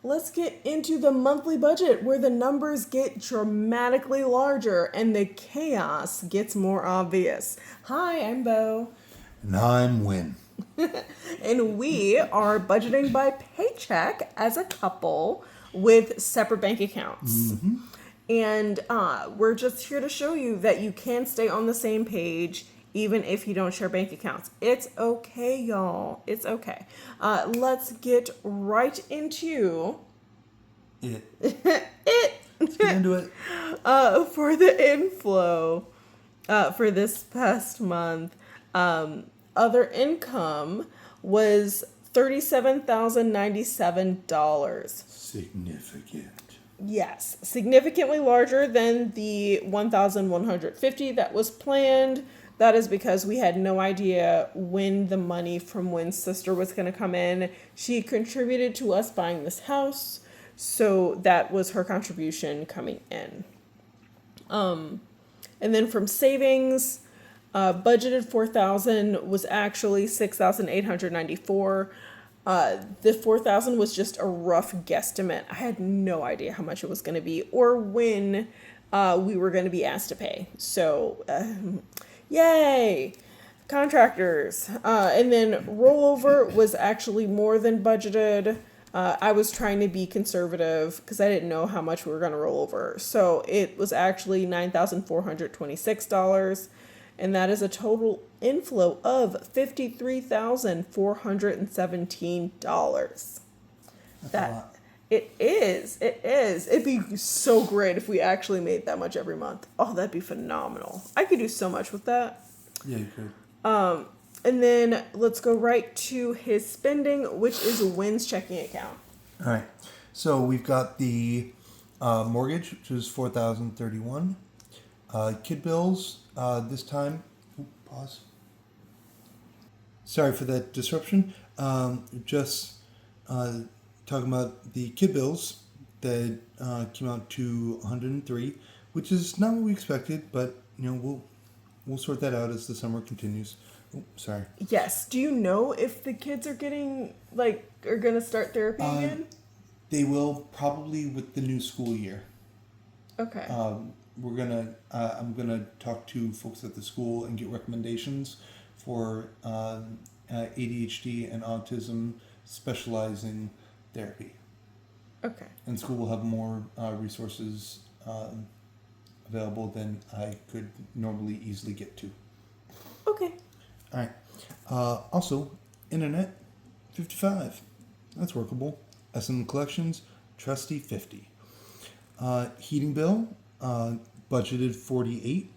let's get into the monthly budget where the numbers get dramatically larger and the chaos gets more obvious. Hi, I'm Bo. And I'm Win. And we are budgeting by paycheck as a couple with separate bank accounts. And we're just here to show you that you can stay on the same page even if you don't share bank accounts. It's okay, y'all. It's okay. Let's get right into Let's get into it. for the inflow for this past month. Other income was $37,097. Significant. Yes, significantly larger than the 1,150 that was planned. That is because we had no idea when the money from Wynn's sister was going to come in. She contributed to us buying this house, so that was her contribution coming in. And then from savings, budgeted 4,000 was actually 6,894. The 4,000 was just a rough guesstimate. I had no idea how much it was going to be or when we were going to be asked to pay. So, yay, contractors. And then rollover was actually more than budgeted. I was trying to be conservative because I didn't know how much we were going to roll over. So it was actually $9,426. And that is a total inflow of $53,417. That's a lot. It is. It is. It'd be so great if we actually made that much every month. Oh, that'd be phenomenal. I could do so much with that. Yeah, you could. And then let's go right to his spending, which is Wynn's checking account. All right. So we've got the mortgage, which is $4,031. Kid bills. This time. Pause. Sorry for that disruption. Just talking about the kid bills that came out to 103, which is not what we expected, but we'll sort that out as the summer continues. Oh, sorry. Yes. Do you know if the kids are getting are gonna start therapy again? They will probably with the new school year. Okay. I'm gonna talk to folks at the school and get recommendations for ADHD and autism specializing therapy. Okay. And school will have more resources available than I could normally easily get to. Okay. All right. Also, internet, 55. That's workable. SM collections, trusty 50. Heating bill, budgeted 48.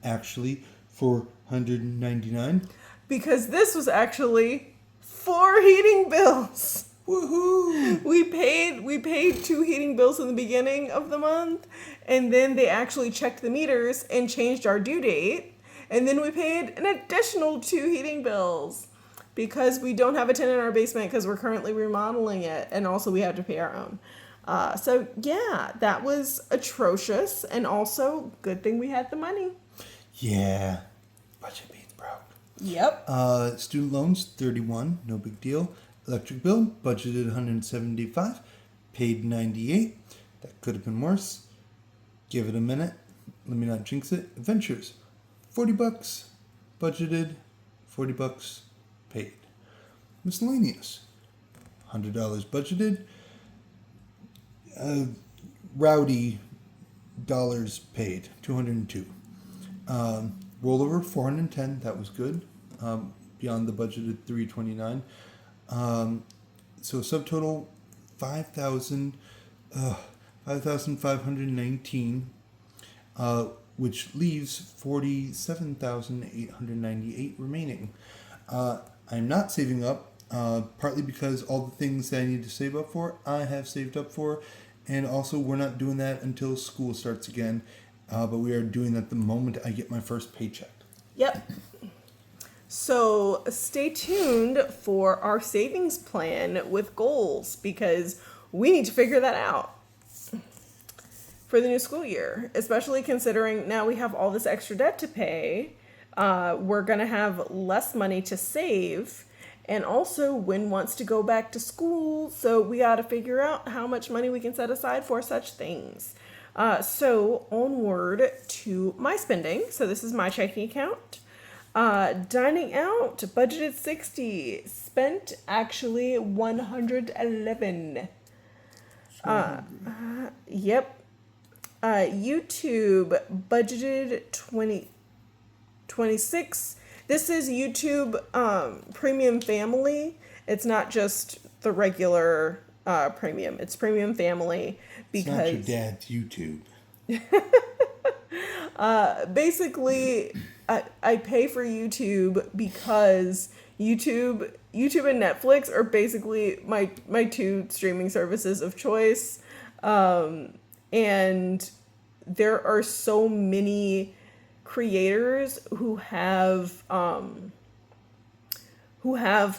Actually, for 199. Because this was actually 4 heating bills. Woohoo! We paid 2 heating bills in the beginning of the month, and then they actually checked the meters and changed our due date. And then we paid an additional 2 heating bills because we don't have a tenant in our basement because we're currently remodeling it. And also we have to pay our own. So yeah, that was atrocious. And also good thing we had the money. Yeah. Budget beats broke. Yep. Student loans, 31. No big deal. Electric bill, budgeted 175. Paid 98. That could have been worse. Give it a minute. Let me not jinx it. Adventures. $40 budgeted, $40 paid. Miscellaneous, $100 budgeted, rowdy dollars paid, 202. Rollover 410, that was good. Beyond the budgeted 329. So subtotal 5,519. Which leaves 47,898 remaining. I'm not saving up, partly because all the things that I need to save up for, I have saved up for, and also we're not doing that until school starts again, but we are doing that the moment I get my first paycheck. Yep. So stay tuned for our savings plan with goals because we need to figure that out for the new school year, especially considering now we have all this extra debt to pay. We're going to have less money to save. And also, Win wants to go back to school, so we got to figure out how much money we can set aside for such things. So, onward to my spending. So, this is my checking account. Dining out, budgeted 60, spent actually 111. Yep. YouTube, budgeted 26. This is YouTube Premium Family. It's not just the regular premium. It's Premium Family because It's not your dad's YouTube. basically I pay for YouTube because YouTube and Netflix are basically my two streaming services of choice. And there are so many creators who have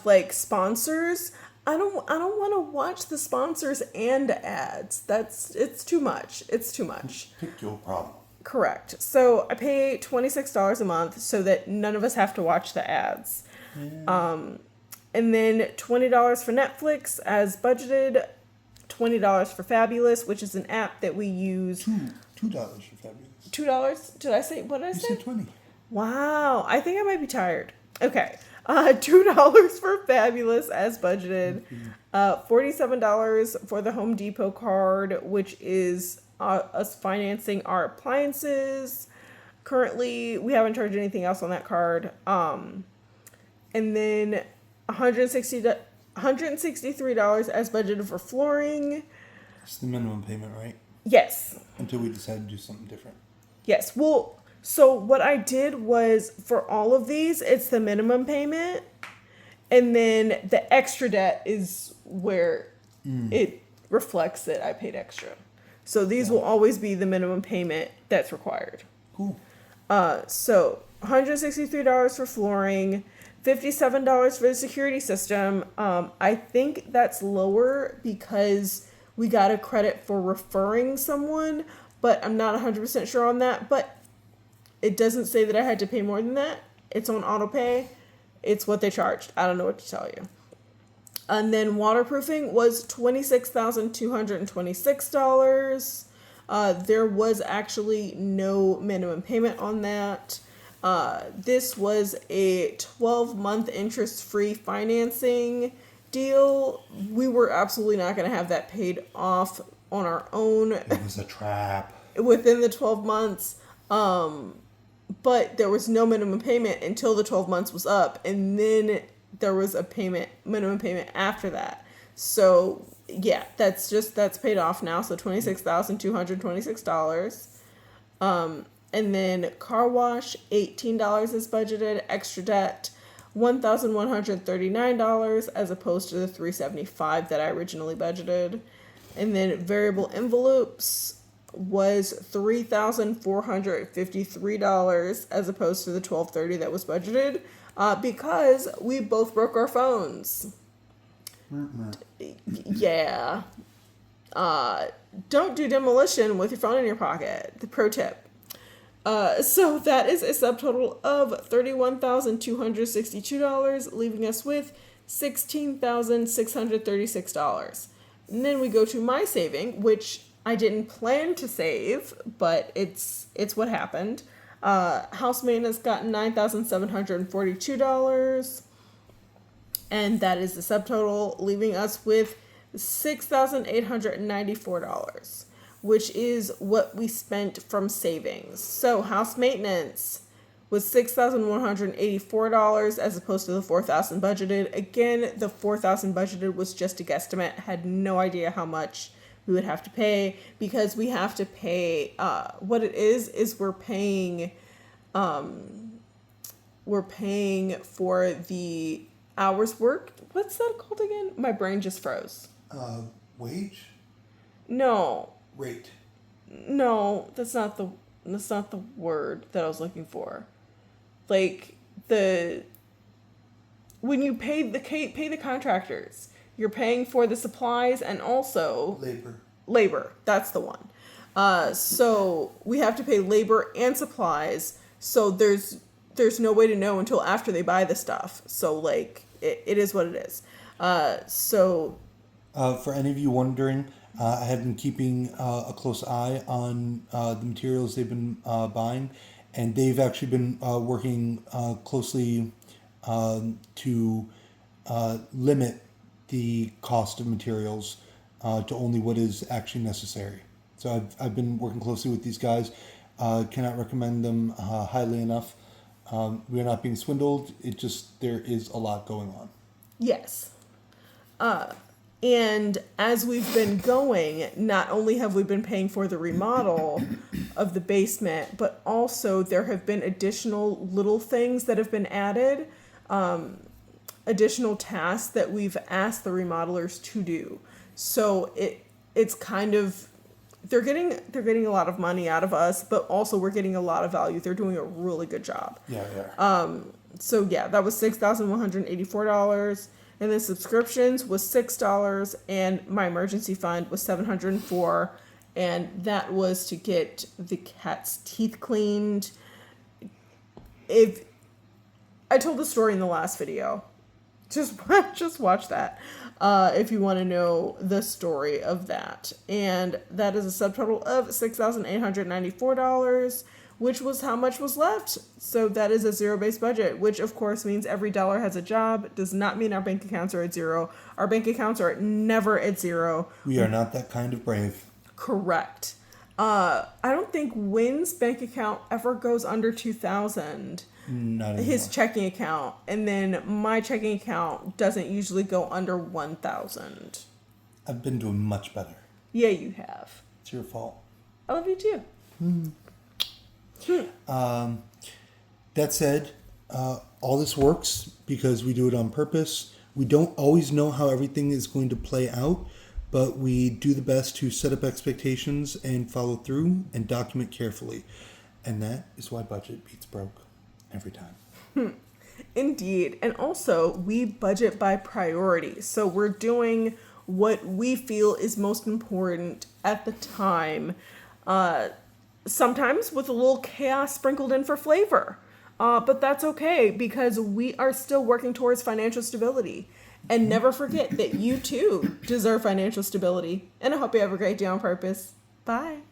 like sponsors. I don't want to watch the sponsors and ads. It's too much. It's too much. Pick your problem. Correct. So I pay $26 a month so that none of us have to watch the ads. And then $20 for Netflix as budgeted, $20 for Fabulous, which is an app that we use. $2 for Fabulous. $2? Did I say, what did I You say? said 20. Wow. I think I might be tired. Okay. $2 for Fabulous as budgeted. $47 for the Home Depot card, which is us financing our appliances. Currently, we haven't charged anything else on that card. And then $163 as budgeted for flooring. It's the minimum payment, right? Yes. Until we decide to do something different. Yes. Well, so what I did was for all of these, it's the minimum payment. And then the extra debt is where it reflects that I paid extra. So these will always be the minimum payment that's required. Cool. So $163 for flooring, $57 for the security system. I think that's lower because we got a credit for referring someone, but I'm not 100% sure on that. But it doesn't say that I had to pay more than that. It's on auto pay. It's what they charged. I don't know what to tell you. And then waterproofing was $26,226. There was actually no minimum payment on that. This was a 12-month interest-free financing deal. We were absolutely not going to have that paid off on our own. It was a trap. Within the 12 months. But there was no minimum payment until the 12 months was up. And then there was a minimum payment after that. So yeah, that's paid off now. So $26,226. And then car wash, $18 is budgeted, extra debt, $1,139 as opposed to the $375 that I originally budgeted. And then variable envelopes was $3,453 as opposed to the $1,230 that was budgeted, because we both broke our phones. Yeah. Don't do demolition with your phone in your pocket. The pro tip. So that is a subtotal of $31,262, leaving us with $16,636. And then we go to my saving, which I didn't plan to save, but it's what happened. House maintenance got $9,742, and that is the subtotal, leaving us with $6,894, which is what we spent from savings. So house maintenance was $6,184 as opposed to the $4,000 budgeted. Again, the $4,000 budgeted was just a guesstimate. Had no idea how much we would have to pay, because we have to pay, what it is we're paying for the hours worked. What's that called again? My brain just froze. Wage? No. Rate. No, that's not the word that I was looking for. Like when you pay the contractors, you're paying for the supplies and also labor. That's the one. So we have to pay labor and supplies. So there's no way to know until after they buy the stuff. So like it is what it is. So For any of you wondering, I have been keeping a close eye on the materials they've been buying, and they've actually been working closely to limit the cost of materials to only what is actually necessary. So I've been working closely with these guys. Cannot recommend them highly enough. We are not being swindled. It just, there is a lot going on. yes. And as we've been going, not only have we been paying for the remodel of the basement, but also there have been additional little things that have been added, additional tasks that we've asked the remodelers to do. So it's kind of, they're getting a lot of money out of us, but also we're getting a lot of value. They're doing a really good job. Yeah, yeah. So yeah, that was $6,184. And then subscriptions was $6, and my emergency fund was $704, and that was to get the cat's teeth cleaned. If I told the story in the last video, just watch that if you want to know the story of that. And that is a subtotal of $6,894, which was how much was left. So that is a zero-based budget, which of course means every dollar has a job. Does not mean our bank accounts are at zero. Our bank accounts are never at zero. We are not that kind of brave. Correct. I don't think Wynn's bank account ever goes under 2,000. Not anymore. His checking account, and then my checking account doesn't usually go under 1,000. I've been doing much better. Yeah, you have. It's your fault. I love you too. That said, all this works because we do it on purpose. We don't always know how everything is going to play out, but we do the best to set up expectations and follow through and document carefully. And that is why budget beats broke every time. Indeed. And also, we budget by priority. So we're doing what we feel is most important at the time. Sometimes with a little chaos sprinkled in for flavor. But that's okay because we are still working towards financial stability. And never forget that you too deserve financial stability. And I hope you have a great day on purpose. Bye.